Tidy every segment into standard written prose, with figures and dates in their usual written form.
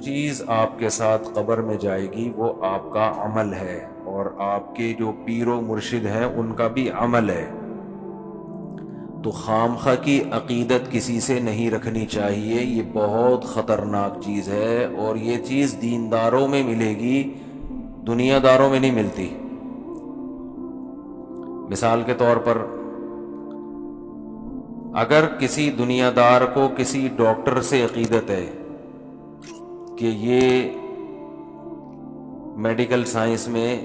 چیز آپ کے ساتھ قبر میں جائے گی وہ آپ کا عمل ہے، اور آپ کے جو پیر و مرشد ہیں ان کا بھی عمل ہے. تو خامخواہ کی عقیدت کسی سے نہیں رکھنی چاہیے، یہ بہت خطرناک چیز ہے، اور یہ چیز دینداروں میں ملے گی، دنیا داروں میں نہیں ملتی. مثال کے طور پر اگر کسی دنیا دار کو کسی ڈاکٹر سے عقیدت ہے کہ یہ میڈیکل سائنس میں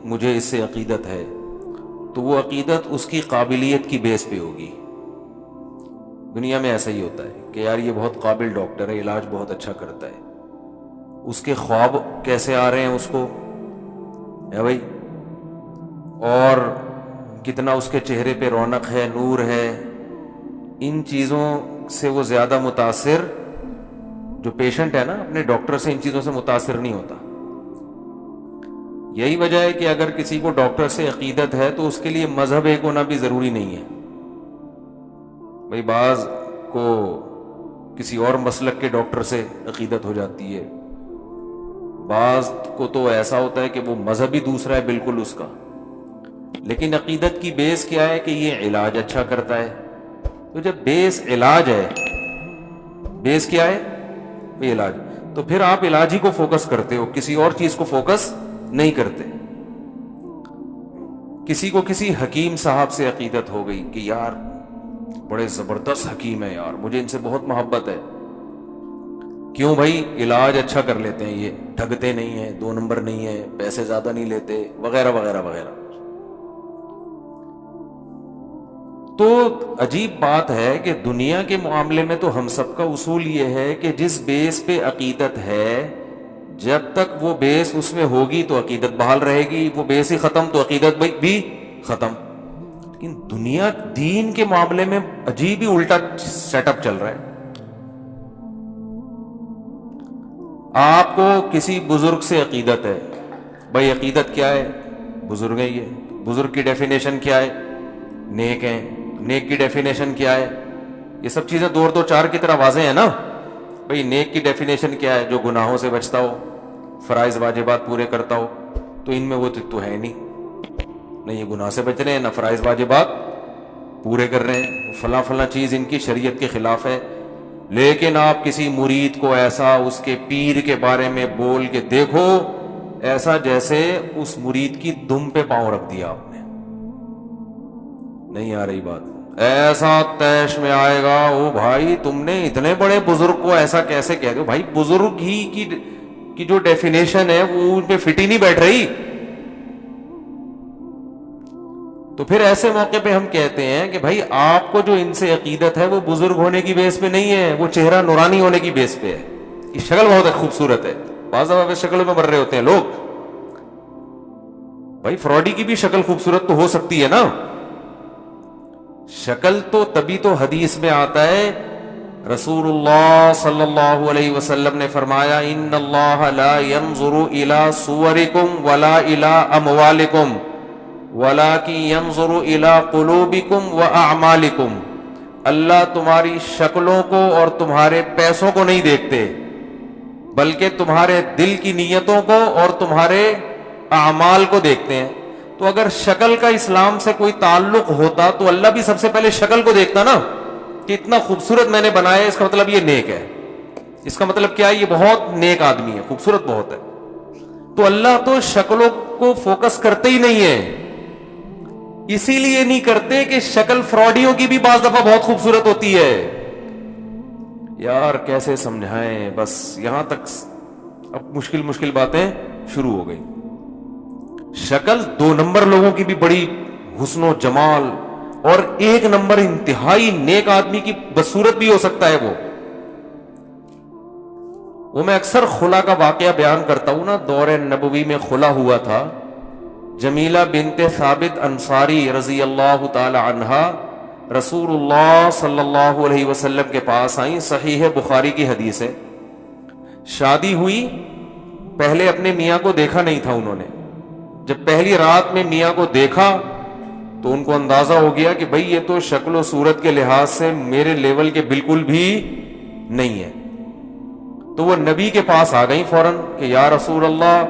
مجھے اس سے عقیدت ہے، تو وہ عقیدت اس کی قابلیت کی بیس پہ ہوگی. دنیا میں ایسا ہی ہوتا ہے کہ یار یہ بہت قابل ڈاکٹر ہے، علاج بہت اچھا کرتا ہے. اس کے خواب کیسے آ رہے ہیں اس کو ہے بھائی، اور کتنا اس کے چہرے پہ رونق ہے، نور ہے. ان چیزوں سے وہ زیادہ متاثر، جو پیشنٹ ہے نا اپنے ڈاکٹر سے، ان چیزوں سے متاثر نہیں ہوتا. یہی وجہ ہے کہ اگر کسی کو ڈاکٹر سے عقیدت ہے تو اس کے لیے مذہب ایک ہونا بھی ضروری نہیں ہے. بھئی بعض کو کسی اور مسلک کے ڈاکٹر سے عقیدت ہو جاتی ہے، بعض کو تو ایسا ہوتا ہے کہ وہ مذہب ہی دوسرا ہے بالکل اس کا، لیکن عقیدت کی بیس کیا ہے کہ یہ علاج اچھا کرتا ہے. تو جب بیس علاج ہے، بیس کیا ہے؟ وہ علاج، تو پھر آپ علاج ہی کو فوکس کرتے ہو، کسی اور چیز کو فوکس نہیں کرتے. کسی کو کسی حکیم صاحب سے عقیدت ہو گئی کہ یار بڑے زبردست حکیم ہے، یار مجھے ان سے بہت محبت ہے. کیوں بھائی؟ علاج اچھا کر لیتے ہیں، یہ ٹھگتے نہیں ہیں، 2 نمبر نہیں ہے، پیسے زیادہ نہیں لیتے، وغیرہ وغیرہ وغیرہ. تو عجیب بات ہے کہ دنیا کے معاملے میں تو ہم سب کا اصول یہ ہے کہ جس بیس پہ عقیدت ہے، جب تک وہ بیس اس میں ہوگی تو عقیدت بحال رہے گی، وہ بیس ہی ختم تو عقیدت بھی ختم. لیکن دنیا دین کے معاملے میں عجیب ہی الٹا سیٹ اپ چل رہا ہے. آپ کو کسی بزرگ سے عقیدت ہے، بھائی عقیدت کیا ہے؟ بزرگ ہے. یہ بزرگ کی ڈیفینیشن کیا ہے؟ نیک ہیں. نیک کی ڈیفینیشن کیا ہے؟ یہ سب چیزیں 2 اور 2 4 کی طرح واضح ہیں نا. بھئی نیک کی ڈیفینیشن کیا ہے؟ جو گناہوں سے بچتا ہو، فرائض واجبات پورے کرتا ہو. تو ان میں وہ تو ہے نہیں، نہ یہ گناہ سے بچ رہے ہیں، نہ فرائض واجبات پورے کر رہے ہیں، فلاں فلاں چیز ان کی شریعت کے خلاف ہے. لیکن آپ کسی مرید کو ایسا اس کے پیر کے بارے میں بول کے دیکھو، ایسا جیسے اس مرید کی دم پہ پاؤں رکھ دیا آپ نے. نہیں آ رہی بات؟ ایسا تیش میں آئے گا، او بھائی تم نے اتنے بڑے بزرگ کو ایسا کیسے کہہ دو؟ بھائی بزرگ ہی کی جو ڈیفینیشن ہے وہ ان پہ فٹ ہی نہیں بیٹھ رہی. تو پھر ایسے موقع پہ ہم کہتے ہیں کہ بھائی آپ کو جو ان سے عقیدت ہے وہ بزرگ ہونے کی بیس پہ نہیں ہے، وہ چہرہ نورانی ہونے کی بیس پہ ہے. یہ شکل بہت خوبصورت ہے، بعض دفعہ شکل میں مر رہے ہوتے ہیں لوگ. بھائی فراڈی کی بھی شکل خوبصورت تو ہو سکتی ہے نا. شکل تو تبھی تو حدیث میں آتا ہے، رسول اللہ صلی اللہ علیہ وسلم نے فرمایا ان اللہ لا ينظر الى صورکم ولا الى اموالکم ولکن ينظر الى قلوبکم واعمالکم. اللہ تمہاری شکلوں کو اور تمہارے پیسوں کو نہیں دیکھتے، بلکہ تمہارے دل کی نیتوں کو اور تمہارے اعمال کو دیکھتے ہیں. تو اگر شکل کا اسلام سے کوئی تعلق ہوتا تو اللہ بھی سب سے پہلے شکل کو دیکھتا نا، کہ اتنا خوبصورت میں نے بنایا، اس کا مطلب یہ نیک ہے. اس کا مطلب کیا ہے؟ یہ بہت نیک آدمی ہے، خوبصورت بہت ہے. تو اللہ تو شکلوں کو فوکس کرتے ہی نہیں ہے. اسی لیے نہیں کرتے کہ شکل فراڈیوں کی بھی بعض دفعہ بہت خوبصورت ہوتی ہے. یار کیسے سمجھائیں، بس یہاں تک اب مشکل باتیں شروع ہو گئی. شکل 2 نمبر لوگوں کی بھی بڑی حسن و جمال، اور 1 نمبر انتہائی نیک آدمی کی بدصورت بھی ہو سکتا ہے. وہ میں اکثر خلا کا واقعہ بیان کرتا ہوں نا. دور نبوی میں خلا ہوا تھا. جمیلہ بنت ثابت انصاری رضی اللہ تعالی عنہا رسول اللہ صلی اللہ علیہ وسلم کے پاس آئیں. صحیح بخاری کی حدیث ہے. شادی ہوئی، پہلے اپنے میاں کو دیکھا نہیں تھا انہوں نے. جب پہلی رات میں میاں کو دیکھا تو ان کو اندازہ ہو گیا کہ بھئی یہ تو شکل و صورت کے لحاظ سے میرے لیول کے بالکل بھی نہیں ہے. تو وہ نبی کے پاس آ گئیں فوراً کہ یا رسول اللہ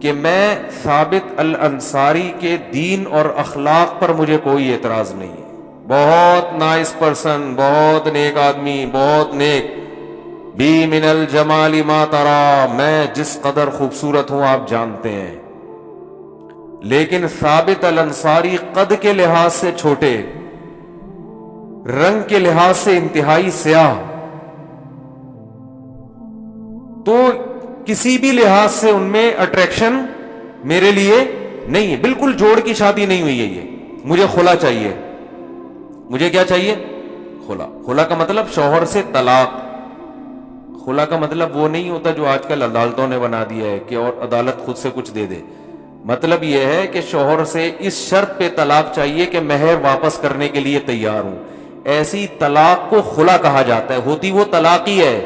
کہ میں ثابت الانصاری کے دین اور اخلاق پر مجھے کوئی اعتراض نہیں ہے، بہت نائس پرسن، بہت نیک آدمی، بہت نیک، بی من الجمال ما ترا، میں جس قدر خوبصورت ہوں آپ جانتے ہیں، لیکن ثابت الانصاری قد کے لحاظ سے چھوٹے، رنگ کے لحاظ سے انتہائی سیاہ، تو کسی بھی لحاظ سے ان میں اٹریکشن میرے لیے نہیں ہے، بالکل جوڑ کی شادی نہیں ہوئی ہے یہ، مجھے خلا چاہیے، مجھے کیا چاہیے؟ خلا۔ خلا کا مطلب شوہر سے طلاق۔ خلا کا مطلب وہ نہیں ہوتا جو آج کل عدالتوں نے بنا دیا ہے کہ اور عدالت خود سے کچھ دے دے، مطلب یہ ہے کہ شوہر سے اس شرط پہ طلاق چاہیے کہ مہر واپس کرنے کے لیے تیار ہوں، ایسی طلاق کو خلا کہا جاتا ہے، ہوتی وہ طلاق ہی ہے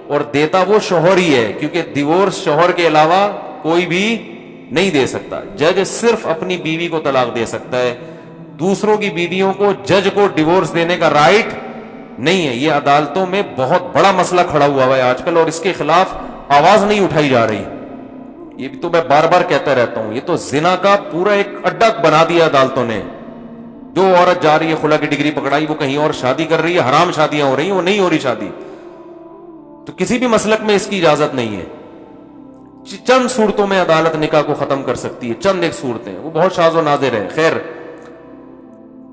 اور دیتا وہ شوہر ہی ہے، کیونکہ ڈیورس شوہر کے علاوہ کوئی بھی نہیں دے سکتا، جج صرف اپنی بیوی کو طلاق دے سکتا ہے، دوسروں کی بیویوں کو جج کو ڈیورس دینے کا رائٹ نہیں ہے۔ یہ عدالتوں میں بہت بڑا مسئلہ کھڑا ہوا ہے آج کل، اور اس کے خلاف آواز نہیں اٹھائی جا رہی، یہ بھی تو میں بار بار کہتا رہتا ہوں، یہ تو زنا کا پورا ایک اڈا بنا دیا عدالتوں نے، جو عورت جا رہی ہے خلا کی ڈگری پکڑائی، وہ کہیں اور شادی کر رہی ہے، حرام شادیاں ہو رہی ہیں، وہ نہیں ہو رہی شادی، تو کسی بھی مسلک میں اس کی اجازت نہیں ہے۔ چند صورتوں میں عدالت نکاح کو ختم کر سکتی ہے، چند ایک صورتیں، وہ بہت شاذ و نادر ہے۔ خیر،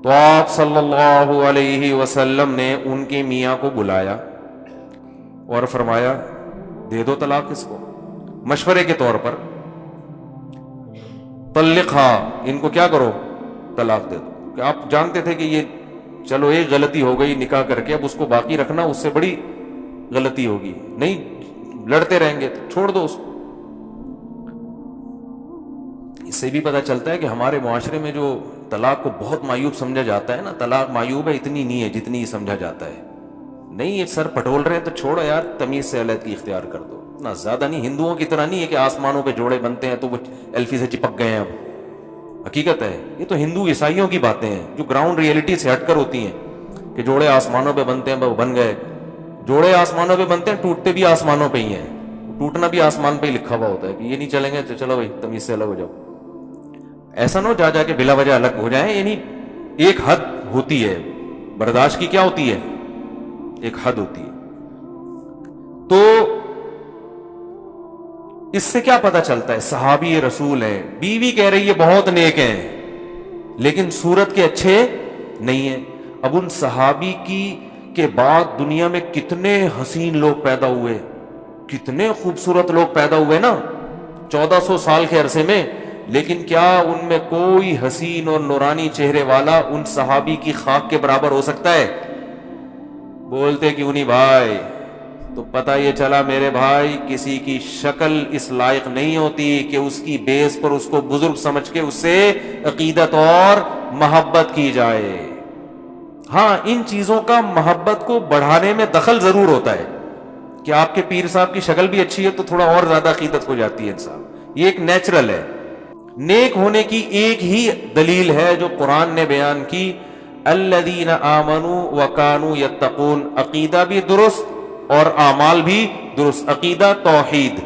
تو آپ صلی اللہ علیہ وسلم نے ان کے میاں کو بلایا اور فرمایا دے دو طلاق اس کو، مشورے کے طور پر، طلقھا، ان کو کیا کرو؟ طلاق دے دو، کہ آپ جانتے تھے کہ یہ چلو ایک غلطی ہو گئی نکاح کر کے، اب اس کو باقی رکھنا اس سے بڑی غلطی ہوگی، نہیں لڑتے رہیں گے تو چھوڑ دو اس کو۔ اس سے بھی پتہ چلتا ہے کہ ہمارے معاشرے میں جو طلاق کو بہت معیوب سمجھا جاتا ہے نا، طلاق معیوب ہے اتنی نہیں ہے جتنی یہ سمجھا جاتا ہے، نہیں یہ سر پٹول رہے ہیں تو چھوڑو یار، تمیز سے علیحدگی اختیار کر دو، اتنا زیادہ نہیں، ہندوؤں کی طرح نہیں ہے کہ آسمانوں پہ جوڑے بنتے ہیں تو وہ ایلفی سے چپک گئے ہیں، اب حقیقت ہے یہ تو ہندو عیسائیوں کی باتیں ہیں جو گراؤنڈ ریئلٹی سے ہٹ کر ہوتی ہیں، کہ جوڑے آسمانوں پہ بنتے ہیں وہ بن گئے، جوڑے آسمانوں پہ بنتے ہیں، ٹوٹتے بھی آسمانوں پہ ہی ہیں، ٹوٹنا بھی آسمان پہ ہی لکھا ہوا ہوتا ہے کہ یہ نہیں چلیں گے تو چلو بھائی تمیز سے الگ ہو جاؤ، ایسا نہ ہو جا کے بلا وجہ الگ ہو جائیں، یعنی ایک حد ہوتی ہے برداشت کی، کیا ہوتی ہے؟ ایک حد ہوتی ہے۔ تو اس سے کیا پتا چلتا ہے؟ صحابی رسول ہیں، بیوی کہہ رہی ہے بہت نیک ہیں لیکن صورت کے اچھے نہیں ہیں۔ اب ان صحابی کی کے بعد دنیا میں کتنے حسین لوگ پیدا ہوئے، کتنے خوبصورت لوگ پیدا ہوئے نا 1400 سال کے عرصے میں، لیکن کیا ان میں کوئی حسین اور نورانی چہرے والا ان صحابی کی خاک کے برابر ہو سکتا ہے؟ بولتے کیوں نہیں بھائی؟ تو پتہ یہ چلا میرے بھائی، کسی کی شکل اس لائق نہیں ہوتی کہ اس کی بیس پر اس کو بزرگ سمجھ کے اس سے عقیدت اور محبت کی جائے۔ ہاں، ان چیزوں کا محبت کو بڑھانے میں دخل ضرور ہوتا ہے کہ آپ کے پیر صاحب کی شکل بھی اچھی ہے تو تھوڑا اور زیادہ عقیدت ہو جاتی ہے انسان، یہ ایک نیچرل ہے۔ نیک ہونے کی ایک ہی دلیل ہے جو قرآن نے بیان کی، الذین آمنوا وکانوا یتقون، عقیدہ بھی درست اور اعمال بھی درست، عقیدہ توحید،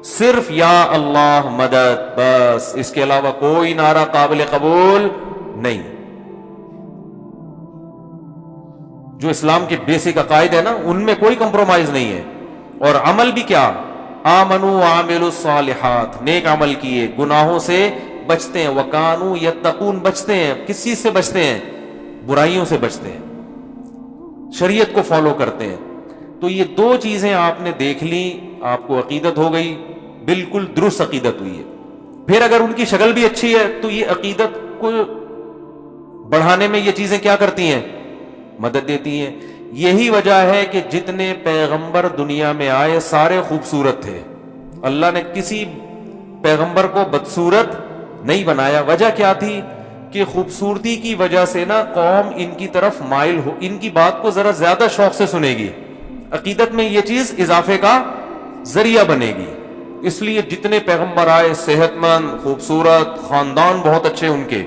صرف یا اللہ مدد، بس، اس کے علاوہ کوئی نعرہ قابل قبول نہیں۔ جو اسلام کے بیسک عقائد ہے نا ان میں کوئی کمپرومائز نہیں ہے، اور عمل بھی کیا؟ آمنوا وعملوا الصالحات، نیک عمل کیے، گناہوں سے بچتے ہیں، وکانوا یتقون، بچتے ہیں، کس چیز سے بچتے ہیں؟ برائیوں سے بچتے ہیں، شریعت کو فالو کرتے ہیں۔ تو یہ دو چیزیں آپ نے دیکھ لی، آپ کو عقیدت ہو گئی، بالکل درست عقیدت ہوئی ہے۔ پھر اگر ان کی شکل بھی اچھی ہے تو یہ عقیدت کو بڑھانے میں یہ چیزیں کیا کرتی ہیں؟ مدد دیتی ہیں۔ یہی وجہ ہے کہ جتنے پیغمبر دنیا میں آئے سارے خوبصورت تھے، اللہ نے کسی پیغمبر کو بدصورت نہیں بنایا۔ وجہ کیا تھی؟ کہ خوبصورتی کی وجہ سے نا قوم ان کی طرف مائل ہو، ان کی بات کو ذرا زیادہ شوق سے سنے گی، عقیدت میں یہ چیز اضافے کا ذریعہ بنے گی۔ اس لیے جتنے پیغمبر آئے صحت مند، خوبصورت، خاندان بہت اچھے ان کے،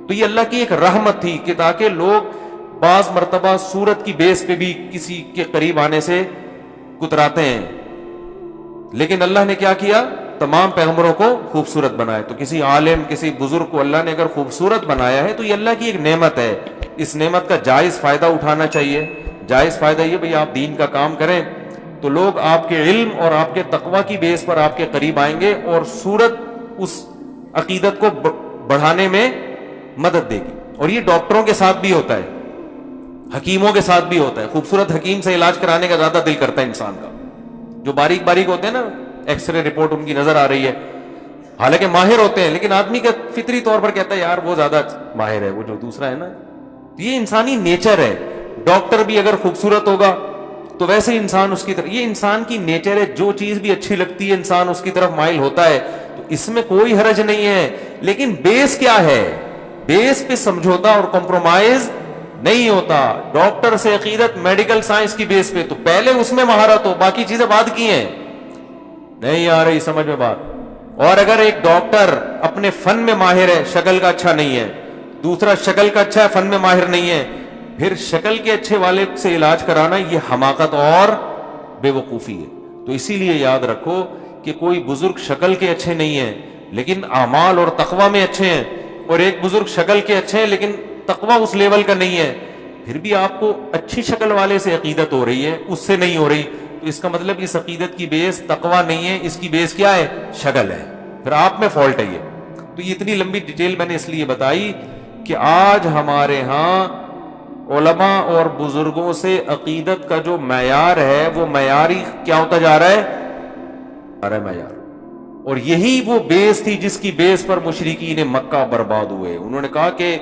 تو یہ اللہ کی ایک رحمت تھی کہ تاکہ لوگ بعض مرتبہ صورت کی بیس پہ بھی کسی کے قریب آنے سے کتراتے ہیں. لیکن اللہ نے کیا کیا؟ تمام پیغمبروں کو خوبصورت بنایا. تو کسی عالم کسی بزرگ کو اللہ نے اگر خوبصورت بنایا ہے تو یہ اللہ کی ایک نعمت ہے. اس نعمت کا جائز فائدہ اٹھانا چاہیے. جائز فائدہ یہ بھئی آپ دین کا کام کریں تو لوگ آپ کے علم اور آپ کے تقوی کی بیس پر آپ کے قریب آئیں گے اور صورت اس عقیدت کو بڑھانے میں مدد دے گی. اور یہ ڈاکٹروں کے ساتھ بھی ہوتا ہے, حکیموں کے ساتھ بھی ہوتا ہے. خوبصورت حکیم سے علاج کرانے کا زیادہ دل کرتا ہے انسان کا. جو باریک باریک ہوتے ہیں نا, ایکس رے رپورٹ ان کی نظر آ رہی ہے, حالانکہ ماہر ہوتے ہیں, لیکن آدمی کا فطری طور پر کہتا ہے یار وہ زیادہ ماہر ہے, وہ جو دوسرا ہے نا. یہ انسانی نیچر ہے. ڈاکٹر بھی اگر خوبصورت ہوگا تو ویسے انسان اس کی طرف, یہ انسان کی نیچر ہے, جو چیز بھی اچھی لگتی ہے انسان اس کی طرف مائل ہوتا ہے. تو اس میں کوئی حرج نہیں ہے. لیکن بیس کیا ہے؟ بیس پہ سمجھوتا اور کمپرومائز نہیں ہوتا. ڈاکٹر سے عقیدت میڈیکل سائنس کی بیس پہ, تو پہلے اس میں مہارت ہو, باقی چیزیں بعد کی ہیں. نہیں آ رہی سمجھ میں بات؟ اور اگر ایک ڈاکٹر اپنے فن میں ماہر ہے, شکل کا اچھا نہیں ہے, دوسرا شکل کا اچھا ہے فن میں ماہر نہیں ہے, پھر شکل کے اچھے والے سے علاج کرانا یہ حماقت اور بے وقوفی ہے. تو اسی لیے یاد رکھو کہ کوئی بزرگ شکل کے اچھے نہیں ہیں لیکن اعمال اور تقوی میں اچھے ہیں, اور ایک بزرگ شکل کے اچھے ہیں لیکن تقوی اس لیول کا نہیں ہے. پھر بھی آپ کو اچھی شکل والے سے عقیدت ہو رہی ہے, اس سے نہیں ہو رہی, تو اس کا مطلب اس عقیدت کی بیس تقوی نہیں ہے, اس کی بیس کیا ہے؟ شکل ہے. پھر آپ میں فالٹ ہے یہ. تو یہ اتنی لمبی ڈیٹیل میں نے اس لیے بتائی کہ آج ہمارے ہاں علماء اور بزرگوں سے عقیدت کا جو معیار ہے وہ معیاری کیا ہوتا جا رہا ہے؟ معیار. اور یہی وہ بیس تھی جس کی بیس پر مشرکین مکہ برباد ہوئے. انہوں نے کہا کہ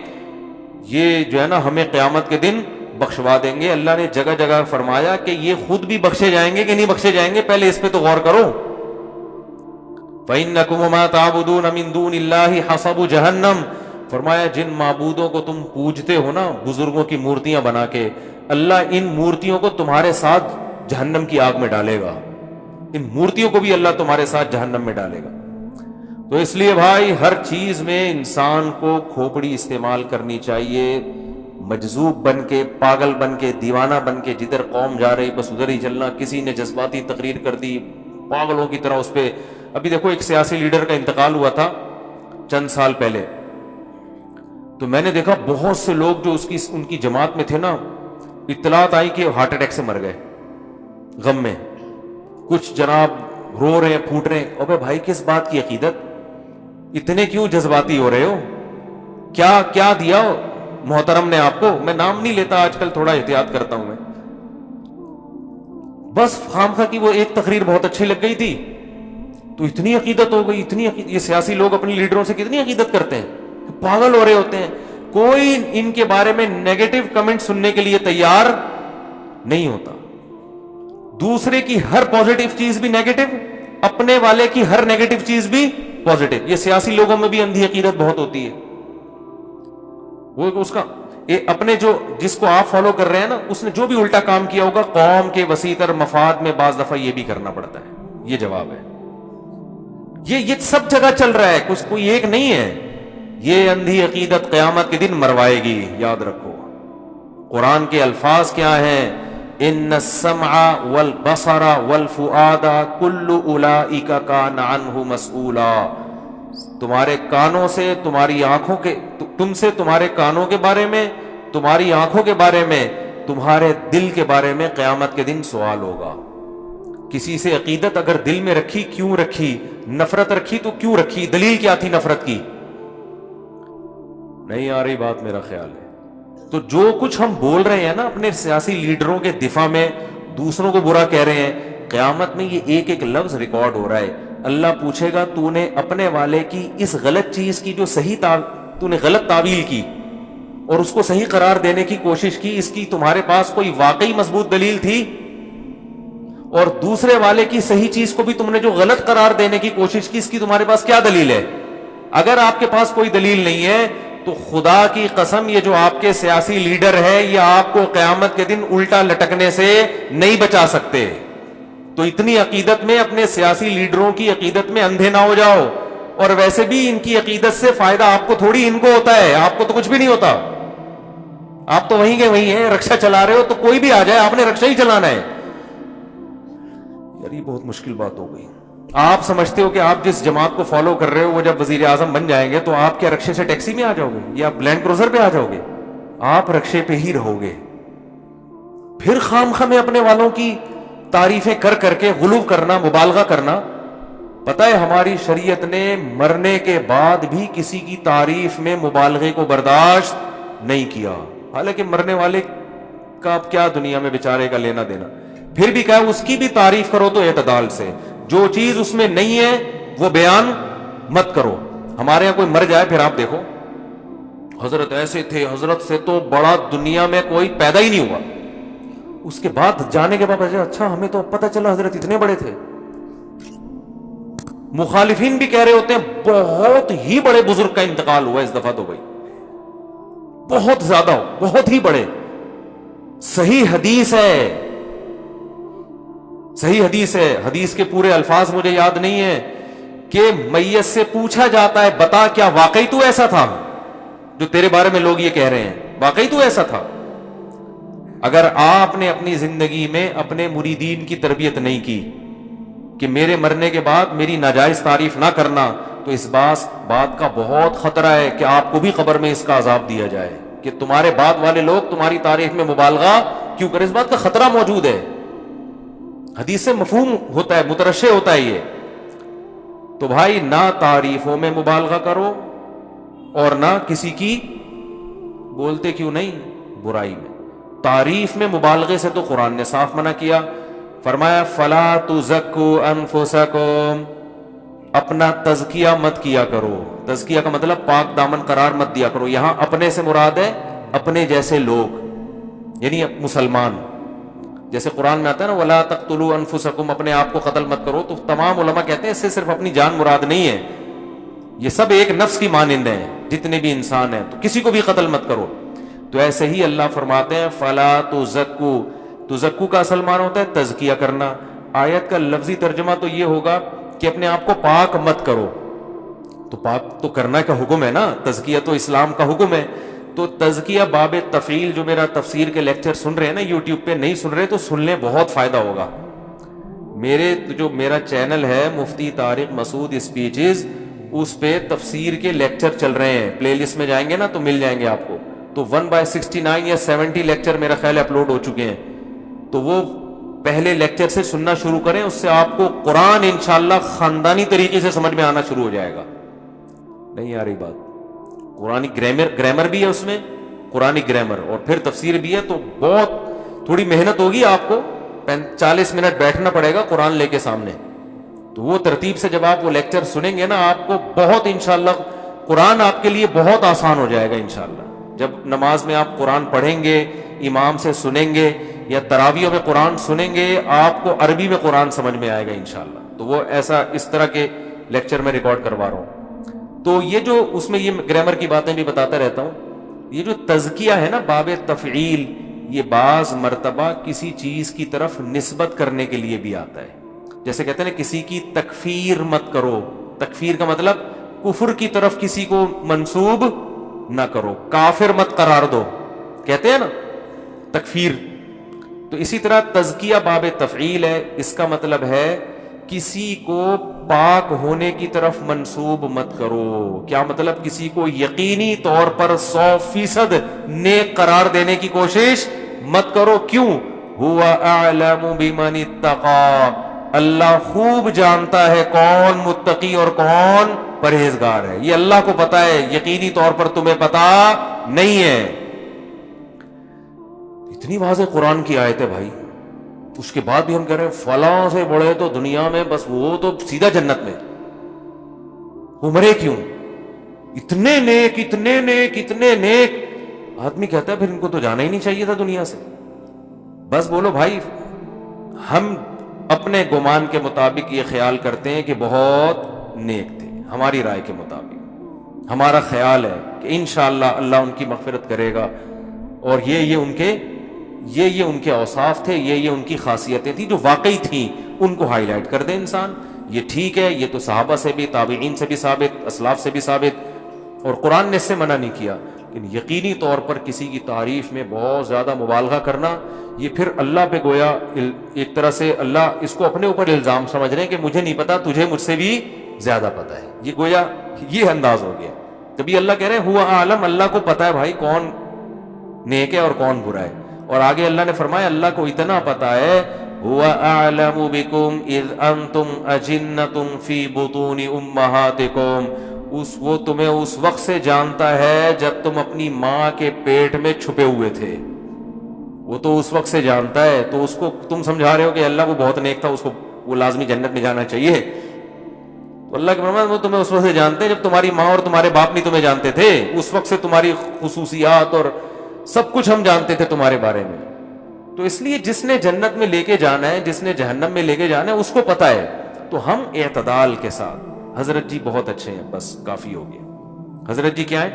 یہ جو ہے نا ہمیں قیامت کے دن بخشوا دیں گے. اللہ نے جگہ جگہ فرمایا کہ یہ خود بھی بخشے جائیں گے کہ نہیں بخشے جائیں گے, پہلے اس پہ تو غور کرو. فَإِنَّكُمْ وَمَا تَعْبُدُونَ مِن دُونِ اللَّهِ حَصَبُ جَهَنَّمَ, فرمایا جن معبودوں کو تم پوجتے ہو نا, بزرگوں کی مورتیاں بنا کے, اللہ ان مورتیوں کو تمہارے ساتھ جہنم کی آگ میں ڈالے گا. ان مورتیوں کو بھی اللہ تمہارے ساتھ جہنم میں ڈالے گا. تو اس لیے بھائی ہر چیز میں انسان کو کھوپڑی استعمال کرنی چاہیے, مجذوب بن کے, پاگل بن کے, دیوانہ بن کے, جدھر قوم جا رہی بس ادھر ہی چلنا. کسی نے جذباتی تقریر کر دی پاگلوں کی طرح اس پہ. ابھی دیکھو ایک سیاسی لیڈر کا انتقال ہوا تھا چند سال پہلے, تو میں نے دیکھا بہت سے لوگ جو ان کی جماعت میں تھے نا, اطلاعات آئی کہ ہارٹ اٹیک سے مر گئے غم میں. کچھ جناب رو رہے ہیں, پھوٹ رہے ہیں. اوبے بھائی کس بات کی عقیدت؟ اتنے کیوں جذباتی ہو رہے ہو؟ کیا کیا دیا محترم نے آپ کو؟ میں نام نہیں لیتا, آج کل تھوڑا احتیاط کرتا ہوں میں. بس خامخواہ کی وہ ایک تقریر بہت اچھی لگ گئی تھی تو اتنی عقیدت ہو گئی, اتنی عقیدت. یہ سیاسی لوگ اپنے لیڈروں سے کتنی عقیدت کرتے ہیں, پاگل ہو رہے ہوتے ہیں. کوئی ان کے بارے میں نیگیٹو کمنٹ سننے کے لیے تیار نہیں ہوتا. دوسرے کی ہر پازیٹو چیز بھی نیگیٹو, اپنے والے کی ہر نیگیٹو چیز بھی پازیٹو. یہ سیاسی لوگوں میں بھی اندھی عقیدت بہت ہوتی ہے. وہ اس کا اپنے جو جس کو آپ فالو کر رہے ہیں نا, اس نے جو بھی الٹا کام کیا ہوگا قوم کے وسیع تر مفاد میں بعض دفعہ یہ بھی کرنا پڑتا ہے. یہ جواب ہے. یہ سب جگہ چل رہا ہے, کچھ کوئی ایک نہیں ہے. یہ اندھی عقیدت قیامت کے دن مروائے گی, یاد رکھو. قرآن کے الفاظ کیا ہیں؟ ان السمع والبصر والفؤاد کل اولئک کان عنہ مسئولا. تمہارے کانوں سے, تمہاری آنکھوں کے, تم سے تمہارے کانوں کے بارے میں, تمہاری آنکھوں کے بارے میں, تمہارے دل کے بارے میں قیامت کے دن سوال ہوگا. کسی سے عقیدت اگر دل میں رکھی, کیوں رکھی؟ نفرت رکھی تو کیوں رکھی؟ دلیل کیا تھی نفرت کی؟ نہیں آ رہی بات میرا خیال ہے. تو جو کچھ ہم بول رہے ہیں نا اپنے سیاسی لیڈروں کے دفاع میں, دوسروں کو برا کہہ رہے ہیں, قیامت میں یہ ایک ایک لفظ ریکارڈ ہو رہا ہے. اللہ پوچھے گا تو نے اپنے والے کی اس غلط چیز کی جو تو نے غلط تعویل کی اور اس کو صحیح قرار دینے کی کوشش کی, اس کی تمہارے پاس کوئی واقعی مضبوط دلیل تھی؟ اور دوسرے والے کی صحیح چیز کو بھی تم نے جو غلط قرار دینے کی کوشش کی, اس کی تمہارے پاس کیا دلیل ہے؟ اگر آپ کے پاس کوئی دلیل نہیں ہے تو خدا کی قسم یہ جو آپ کے سیاسی لیڈر ہے یہ آپ کو قیامت کے دن الٹا لٹکنے سے نہیں بچا سکتے. تو اتنی عقیدت میں, اپنے سیاسی لیڈروں کی عقیدت میں اندھے نہ ہو جاؤ. اور ویسے بھی ان کی عقیدت سے فائدہ آپ کو تھوڑی, ان کو ہوتا ہے. آپ کو تو کچھ بھی نہیں ہوتا, آپ تو وہیں کے وہیں ہیں. رکشا چلا رہے ہو تو کوئی بھی آ جائے, آپ نے رکشا ہی چلانا ہے. یار یہ بہت مشکل بات ہو گئی. آپ سمجھتے ہو کہ آپ جس جماعت کو فالو کر رہے ہو وہ جب وزیر اعظم بن جائیں گے تو آپ کیا رکشے سے ٹیکسی میں آ جاؤ گے یا لینڈ کروزر پہ آ جاؤ گے؟ آپ رکشے پہ ہی رہو گے. پھر خام خواہ میں اپنے والوں کی تعریفیں کر کر کے غلو کرنا، مبالغہ کرنا. پتہ ہے ہماری شریعت نے مرنے کے بعد بھی کسی کی تعریف میں مبالغے کو برداشت نہیں کیا. حالانکہ مرنے والے کا اب کیا دنیا میں بیچارے کا لینا دینا. پھر بھی کہا اس کی بھی تعریف کرو تو اعتدال سے، جو چیز اس میں نہیں ہے وہ بیان مت کرو. ہمارے یہاں کوئی مر جائے پھر آپ دیکھو حضرت ایسے تھے، حضرت سے تو بڑا دنیا میں کوئی پیدا ہی نہیں ہوا. اس کے بعد جانے کے بعد اچھا ہمیں تو پتہ چلا حضرت اتنے بڑے تھے. مخالفین بھی کہہ رہے ہوتے ہیں بہت ہی بڑے بزرگ کا انتقال ہوا اس دفعہ تو بھائی، بہت زیادہ، بہت ہی بڑے. صحیح حدیث ہے، صحیح حدیث ہے. حدیث کے پورے الفاظ مجھے یاد نہیں ہے کہ میت سے پوچھا جاتا ہے بتا کیا واقعی تو ایسا تھا جو تیرے بارے میں لوگ یہ کہہ رہے ہیں، واقعی تو ایسا تھا؟ اگر آپ نے اپنی زندگی میں اپنے مریدین کی تربیت نہیں کی کہ میرے مرنے کے بعد میری ناجائز تعریف نہ کرنا، تو اس بات کا بہت خطرہ ہے کہ آپ کو بھی قبر میں اس کا عذاب دیا جائے کہ تمہارے بعد والے لوگ تمہاری تعریف میں مبالغہ کیوں کریں. اس بات کا خطرہ موجود ہے. حدیث سے مفہوم ہوتا ہے، مترشح ہوتا ہے یہ. تو بھائی نہ تعریفوں میں مبالغہ کرو اور نہ کسی کی بولتے کیوں نہیں برائی میں. تعریف میں مبالغے سے تو قرآن نے صاف منع کیا. فرمایا فلا تزکوا انفسکم، اپنا تزکیہ مت کیا کرو. تزکیہ کا مطلب پاک دامن قرار مت دیا کرو. یہاں اپنے سے مراد ہے اپنے جیسے لوگ، یعنی مسلمان. جیسے قرآن میں آتا ہے نا ولا تقتلوا انفسکم، اپنے آپ کو قتل مت کرو. تو تمام علماء کہتے ہیں اس سے صرف اپنی جان مراد نہیں ہے، یہ سب ایک نفس کی مانند ہیں، جتنے بھی انسان ہیں، تو کسی کو بھی قتل مت کرو. تو ایسے ہی اللہ فرماتے ہیں فلا تزکو. تزکو کا اصل معنی ہوتا ہے تزکیہ کرنا. آیت کا لفظی ترجمہ تو یہ ہوگا کہ اپنے آپ کو پاک مت کرو. تو پاک تو کرنا کا حکم ہے نا، تزکیہ تو اسلام کا حکم ہے. تو تزکیہ باب تفعیل، جو میرا تفسیر کے لیکچر سن رہے ہیں نا یوٹیوب پہ، نہیں سن رہے تو سن لیں، بہت فائدہ ہوگا. میرا چینل ہے مفتی طارق مسعود اسپیچز، اس پہ تفسیر کے لیکچر چل رہے ہیں. پلے لسٹ میں جائیں گے نا تو مل جائیں گے آپ کو. تو 1/69 یا 70 لیکچر میرا خیال اپلوڈ ہو چکے ہیں. تو وہ پہلے لیکچر سے سننا شروع کریں، اس سے آپ کو قرآن انشاءاللہ خاندانی طریقے سے سمجھ میں آنا شروع ہو جائے گا. نہیں آ رہی بات؟ قرآنی گرامر بھی ہے اس میں، قرآنی گرامر، اور پھر تفسیر بھی ہے. تو بہت تھوڑی محنت ہوگی، آپ کو 40 منٹ بیٹھنا پڑے گا قرآن لے کے سامنے. تو وہ ترتیب سے جب آپ وہ لیکچر سنیں گے نا، آپ کو بہت انشاءاللہ قرآن آپ کے لیے بہت آسان ہو جائے گا انشاءاللہ. جب نماز میں آپ قرآن پڑھیں گے، امام سے سنیں گے، یا تراویح میں قرآن سنیں گے، آپ کو عربی میں قرآن سمجھ میں آئے گا انشاءاللہ. تو وہ ایسا اس طرح کے لیکچر میں ریکارڈ کروا رہا ہوں. تو یہ جو اس میں یہ گرامر کی باتیں بھی بتاتا رہتا ہوں. یہ جو تزکیہ ہے نا باب تفعیل، یہ بعض مرتبہ کسی چیز کی طرف نسبت کرنے کے لیے بھی آتا ہے. جیسے کہتے ہیں نا کسی کی تکفیر مت کرو. تکفیر کا مطلب کفر کی طرف کسی کو منسوب نہ کرو، کافر مت قرار دو، کہتے ہیں نا تکفیر. تو اسی طرح تزکیہ باب تفعیل ہے. اس کا مطلب ہے کسی کو پاک ہونے کی طرف منسوب مت کرو. کیا مطلب؟ کسی کو یقینی طور پر 100% نیک قرار دینے کی کوشش مت کرو. کیوں؟ هو اعلم بمن اتقى، اللہ خوب جانتا ہے کون متقی اور کون پرہیزگار ہے. یہ اللہ کو پتا ہے، یقینی طور پر تمہیں پتا نہیں ہے. اتنی واضح قرآن کی آیت ہے بھائی، اس کے بعد بھی ہم کہہ رہے ہیں فلاں سے بڑے تو دنیا میں بس وہ تو سیدھا جنت میں. وہ مرے کیوں؟ اتنے نیک اتنے نیک اتنے نیک. آدمی کہتا ہے پھر ان کو تو جانا ہی نہیں چاہیے تھا دنیا سے. بس بولو بھائی، ہم اپنے گمان کے مطابق یہ خیال کرتے ہیں کہ بہت نیک تھے. ہماری رائے کے مطابق ہمارا خیال ہے کہ انشاءاللہ اللہ ان کی مغفرت کرے گا، اور یہ ان کے اوصاف تھے، یہ ان کی خاصیتیں تھیں جو واقعی تھیں، ان کو ہائی لائٹ کر دے انسان. یہ ٹھیک ہے، یہ تو صحابہ سے بھی، تابعین سے بھی ثابت، اسلاف سے بھی ثابت، اور قرآن نے اس سے منع نہیں کیا. لیکن یقینی طور پر کسی کی تعریف میں بہت زیادہ مبالغہ کرنا، یہ پھر اللہ پہ گویا ایک طرح سے اللہ اس کو اپنے اوپر الزام سمجھ رہے ہیں کہ مجھے نہیں پتا، تجھے مجھ سے بھی زیادہ پتا ہے. یہ گویا یہ انداز ہو گیا. جب یہ اللہ کہہ رہے ہیں ہوا عالم، اللہ کو پتا ہے بھائی کون نیک ہے اور کون برا ہے. اور آگے اللہ نے فرمایا اللہ کو اتنا پتا ہے هُوَ أَعْلَمُ بِكُمْ إِذْ أَنْتُمْ أَجِنَّةٌ فِي بُطُونِ أُمَّهَاتِكُمْ، وہ تمہیں اس وقت سے جانتا ہے جب تم اپنی ماں کے پیٹ میں چھپے ہوئے تھے. وہ تو اس وقت سے جانتا ہے، تو اس کو تم سمجھا رہے ہو کہ اللہ وہ بہت نیک تھا، اس کو وہ لازمی جنت میں جانا چاہیے. تو اللہ کے فرمان وہ تمہیں اس وقت سے جانتے ہیں جب تمہاری ماں اور تمہارے باپ نہیں تمہیں جانتے تھے. اس وقت سے تمہاری خصوصیات اور سب کچھ ہم جانتے تھے تمہارے بارے میں. تو اس لیے جس نے جنت میں لے کے جانا ہے، جس نے جہنم میں لے کے جانا ہے، اس کو پتا ہے. تو ہم اعتدال کے ساتھ، حضرت جی بہت اچھے ہیں، بس کافی ہو گیا. حضرت جی کیا ہے؟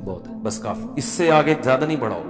بہت ہے، بس کافی، اس سے آگے زیادہ نہیں بڑھاؤ.